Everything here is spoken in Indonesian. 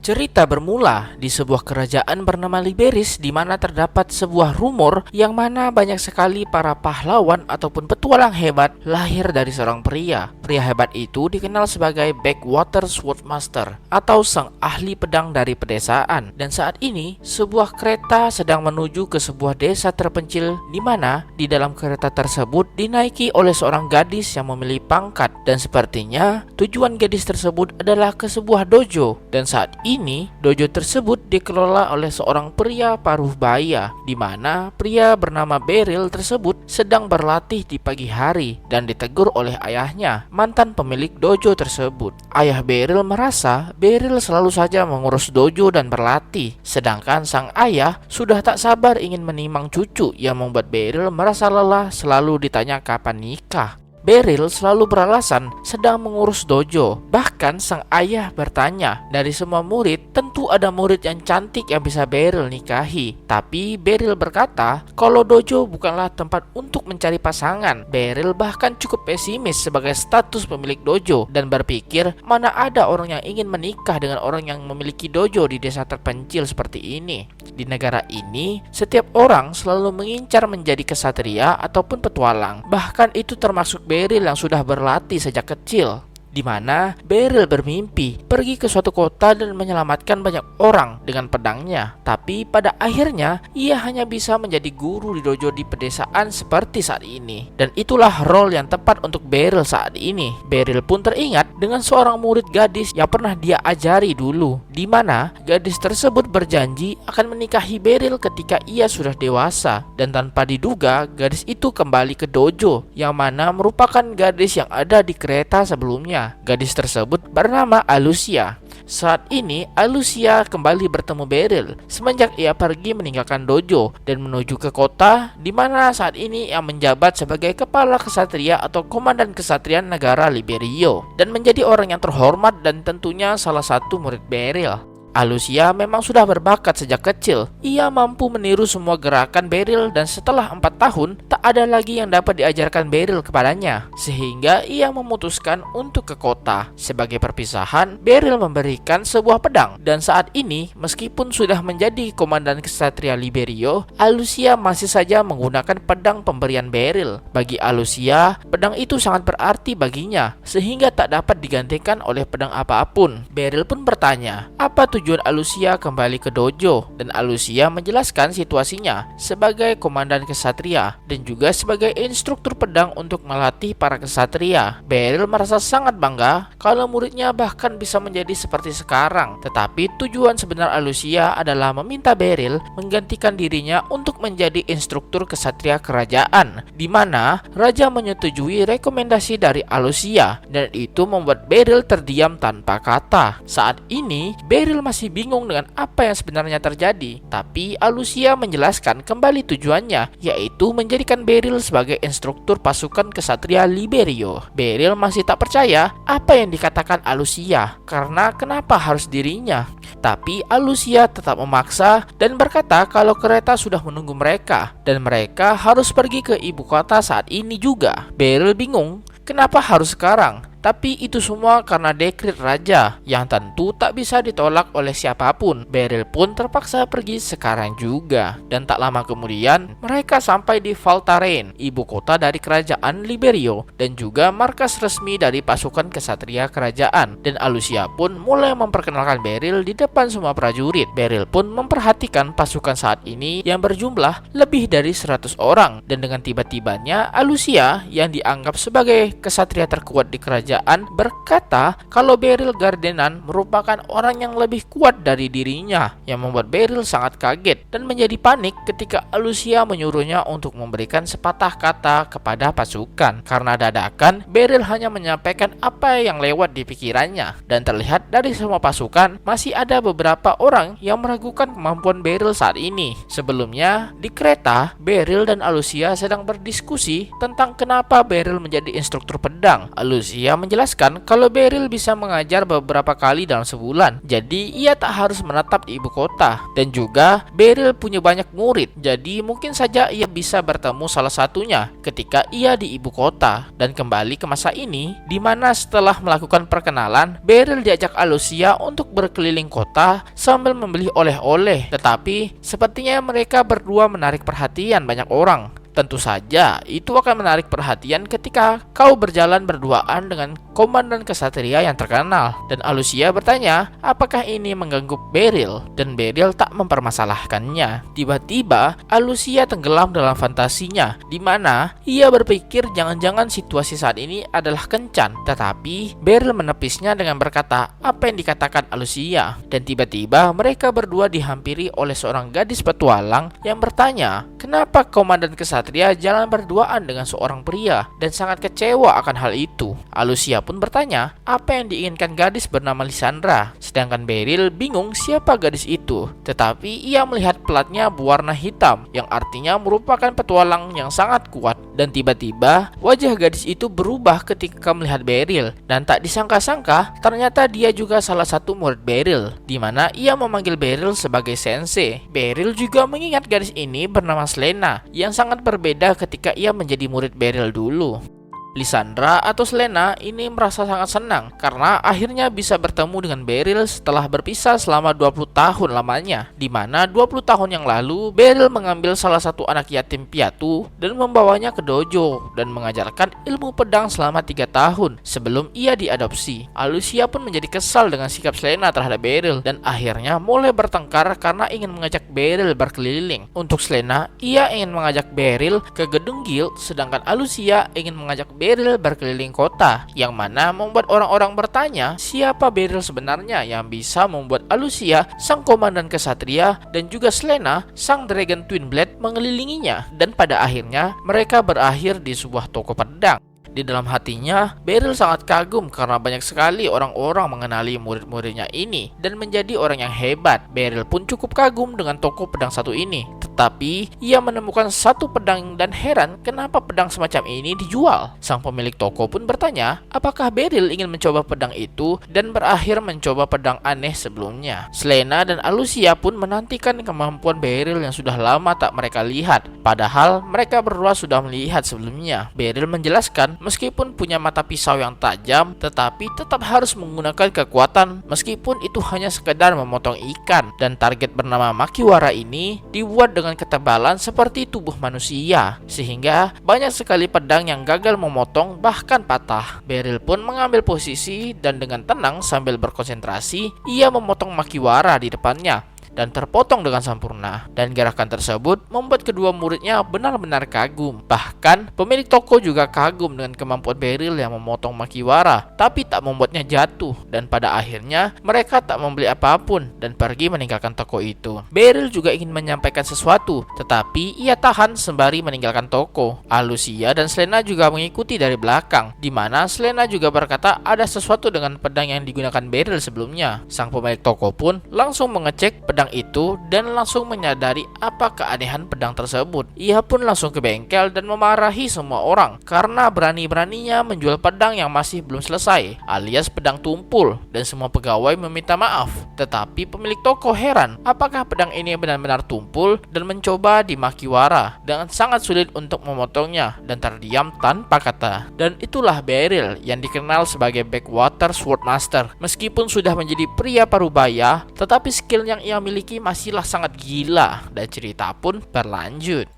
Cerita bermula di sebuah kerajaan bernama Liberis, di mana terdapat sebuah rumor yang mana banyak sekali para pahlawan ataupun petualang hebat lahir dari seorang pria. Pria hebat itu dikenal sebagai Backwater Swordmaster atau sang ahli pedang dari pedesaan. Dan saat ini sebuah kereta sedang menuju ke sebuah desa terpencil, di mana di dalam kereta tersebut dinaiki oleh seorang gadis yang memiliki pangkat, dan sepertinya tujuan gadis tersebut adalah ke sebuah dojo. Dan saat ini dojo tersebut dikelola oleh seorang pria paruh baya, di mana pria bernama Beryl tersebut sedang berlatih di pagi hari dan ditegur oleh ayahnya, mantan pemilik dojo tersebut. Ayah Beryl merasa Beryl selalu saja mengurus dojo dan berlatih, sedangkan sang ayah sudah tak sabar ingin menimang cucu, yang membuat Beryl merasa lelah selalu ditanya kapan nikah. Beryl selalu beralasan sedang mengurus dojo. Bahkan sang ayah bertanya, dari semua murid tentu ada murid yang cantik yang bisa Beryl nikahi. Tapi Beryl berkata kalau dojo bukanlah tempat untuk mencari pasangan. Beryl bahkan cukup pesimis sebagai status pemilik dojo dan berpikir mana ada orang yang ingin menikah dengan orang yang memiliki dojo di desa terpencil seperti ini. Di negara ini setiap orang selalu mengincar menjadi kesatria ataupun petualang. Bahkan itu termasuk Beryl yang sudah berlatih sejak kecil, di mana Beryl bermimpi pergi ke suatu kota dan menyelamatkan banyak orang dengan pedangnya. Tapi pada akhirnya ia hanya bisa menjadi guru di dojo di pedesaan seperti saat ini. Dan itulah role yang tepat untuk Beryl saat ini. Beryl pun teringat dengan seorang murid gadis yang pernah dia ajari dulu, di mana gadis tersebut berjanji akan menikahi Beryl ketika ia sudah dewasa. Dan tanpa diduga gadis itu kembali ke dojo, yang mana merupakan gadis yang ada di kereta sebelumnya. Gadis tersebut bernama Alucia. Saat ini Alucia kembali bertemu Beryl semenjak ia pergi meninggalkan dojo dan menuju ke kota, di mana saat ini ia menjabat sebagai kepala kesatria atau komandan kesatria negara Liberio dan menjadi orang yang terhormat dan tentunya salah satu murid Beryl. Alucia memang sudah berbakat sejak kecil. Ia mampu meniru semua gerakan Beryl dan setelah 4 tahun tak ada lagi yang dapat diajarkan Beryl kepadanya, sehingga ia memutuskan untuk ke kota. Sebagai perpisahan, Beryl memberikan sebuah pedang, dan saat ini meskipun sudah menjadi komandan kesatria Liberio, Alucia masih saja menggunakan pedang pemberian Beryl. Bagi Alucia, pedang itu sangat berarti baginya, sehingga tak dapat digantikan oleh pedang apapun. Beryl pun bertanya, apa tujuan Alucia kembali ke dojo, dan Alucia menjelaskan situasinya sebagai komandan kesatria dan juga sebagai instruktur pedang untuk melatih para kesatria. Beryl merasa sangat bangga kalau muridnya bahkan bisa menjadi seperti sekarang. Tetapi tujuan sebenar Alucia adalah meminta Beryl menggantikan dirinya untuk menjadi instruktur kesatria kerajaan, di mana raja menyetujui rekomendasi dari Alucia, dan itu membuat Beryl terdiam tanpa kata. Saat ini Beryl masih bingung dengan apa yang sebenarnya terjadi, tapi Alucia menjelaskan kembali tujuannya, yaitu menjadikan Beryl sebagai instruktur pasukan kesatria Liberio. Beryl masih tak percaya apa yang dikatakan Alucia, karena kenapa harus dirinya? Tapi Alucia tetap memaksa dan berkata kalau kereta sudah menunggu mereka dan mereka harus pergi ke ibu kota saat ini juga. Beryl bingung, kenapa harus sekarang? Tapi itu semua karena dekret raja yang tentu tak bisa ditolak oleh siapapun. Beryl pun terpaksa pergi sekarang juga. Dan tak lama kemudian mereka sampai di Valtarain, ibu kota dari kerajaan Liberio dan juga markas resmi dari pasukan kesatria kerajaan. Dan Alucia pun mulai memperkenalkan Beryl di depan semua prajurit. Beryl pun memperhatikan pasukan saat ini yang berjumlah lebih dari 100 orang. Dan dengan tiba-tibanya Alucia yang dianggap sebagai kesatria terkuat di kerajaan berkata kalau Beryl Gardenan merupakan orang yang lebih kuat dari dirinya, yang membuat Beryl sangat kaget dan menjadi panik ketika Alucia menyuruhnya untuk memberikan sepatah kata kepada pasukan. Karena dadakan, Beryl hanya menyampaikan apa yang lewat di pikirannya, dan terlihat dari semua pasukan masih ada beberapa orang yang meragukan kemampuan Beryl saat ini. Sebelumnya di kereta, Beryl dan Alucia sedang berdiskusi tentang kenapa Beryl menjadi instruktur pedang. Alucia menjelaskan kalau Beryl bisa mengajar beberapa kali dalam sebulan, jadi ia tak harus menetap di ibu kota. Dan juga Beryl punya banyak murid, jadi mungkin saja ia bisa bertemu salah satunya ketika ia di ibu kota. Dan kembali ke masa ini, di mana setelah melakukan perkenalan, Beryl diajak Alucia untuk berkeliling kota sambil membeli oleh-oleh. Tetapi sepertinya mereka berdua menarik perhatian banyak orang. Tentu saja, itu akan menarik perhatian ketika kau berjalan berduaan dengan komandan kesatria yang terkenal. Dan Alucia bertanya, apakah ini mengganggu Beryl? Dan Beryl tak mempermasalahkannya. Tiba-tiba, Alucia tenggelam dalam fantasinya, di mana ia berpikir jangan-jangan situasi saat ini adalah kencan. Tetapi, Beryl menepisnya dengan berkata apa yang dikatakan Alucia. Dan tiba-tiba, mereka berdua dihampiri oleh seorang gadis petualang yang bertanya, kenapa komandan kesatria jalan berduaan dengan seorang pria, dan sangat kecewa akan hal itu. Alucia pun bertanya apa yang diinginkan gadis bernama Lysandra, sedangkan Beryl bingung siapa gadis itu. Tetapi ia melihat pelatnya berwarna hitam, yang artinya merupakan petualang yang sangat kuat. Dan tiba-tiba wajah gadis itu berubah ketika melihat Beryl, dan tak disangka-sangka ternyata dia juga salah satu murid Beryl, di mana ia memanggil Beryl sebagai sensei. Beryl juga mengingat gadis ini bernama Selena, yang sangat berbeda ketika ia menjadi murid Beryl dulu. Lysandra atau Selena ini merasa sangat senang karena akhirnya bisa bertemu dengan Beryl setelah berpisah selama 20 tahun lamanya, di mana 20 tahun yang lalu Beryl mengambil salah satu anak yatim piatu dan membawanya ke dojo dan mengajarkan ilmu pedang selama 3 tahun sebelum ia diadopsi. Alucia pun menjadi kesal dengan sikap Selena terhadap Beryl dan akhirnya mulai bertengkar karena ingin mengajak Beryl berkeliling. Untuk Selena, ia ingin mengajak Beryl ke gedung guild, sedangkan Alucia ingin mengajak Beryl berkeliling kota, yang mana membuat orang-orang bertanya siapa Beryl sebenarnya yang bisa membuat Alucia, sang komandan kesatria, dan juga Selena, sang Dragon Twin Blade mengelilinginya. Dan pada akhirnya mereka berakhir di sebuah toko pedang. Di dalam hatinya, Beryl sangat kagum karena banyak sekali orang-orang mengenali murid-muridnya ini dan menjadi orang yang hebat. Beryl pun cukup kagum dengan toko pedang satu ini. Tetapi, ia menemukan satu pedang dan heran kenapa pedang semacam ini dijual. Sang pemilik toko pun bertanya, apakah Beryl ingin mencoba pedang itu dan berakhir mencoba pedang aneh sebelumnya. Selena dan Alucia pun menantikan kemampuan Beryl yang sudah lama tak mereka lihat. Padahal, mereka berdua sudah melihat sebelumnya. Beryl menjelaskan, meskipun punya mata pisau yang tajam, tetapi tetap harus menggunakan kekuatan meskipun itu hanya sekedar memotong ikan. Dan target bernama Makiwara ini dibuat dengan ketebalan seperti tubuh manusia, sehingga banyak sekali pedang yang gagal memotong bahkan patah. Beryl pun mengambil posisi dan dengan tenang sambil berkonsentrasi, ia memotong Makiwara di depannya dan terpotong dengan sempurna. Dan gerakan tersebut membuat kedua muridnya benar-benar kagum. Bahkan pemilik toko juga kagum dengan kemampuan Beryl yang memotong Makiwara, tapi tak membuatnya jatuh. Dan pada akhirnya mereka tak membeli apapun dan pergi meninggalkan toko itu. Beryl juga ingin menyampaikan sesuatu, tetapi ia tahan sembari meninggalkan toko. Alucia dan Selena juga mengikuti dari belakang, di mana Selena juga berkata ada sesuatu dengan pedang yang digunakan Beryl sebelumnya. Sang pemilik toko pun langsung mengecek pedang itu dan langsung menyadari apa keanehan pedang tersebut. Ia pun langsung ke bengkel dan memarahi semua orang karena berani-beraninya menjual pedang yang masih belum selesai, alias pedang tumpul, dan semua pegawai meminta maaf. Tetapi pemilik toko heran apakah pedang ini benar-benar tumpul dan mencoba di Makiwara dengan sangat sulit untuk memotongnya dan terdiam tanpa kata. Dan itulah Beryl yang dikenal sebagai Backwater Swordmaster. Meskipun sudah menjadi pria parubaya, tetapi skill yang ia miliki masihlah sangat gila dan cerita pun berlanjut.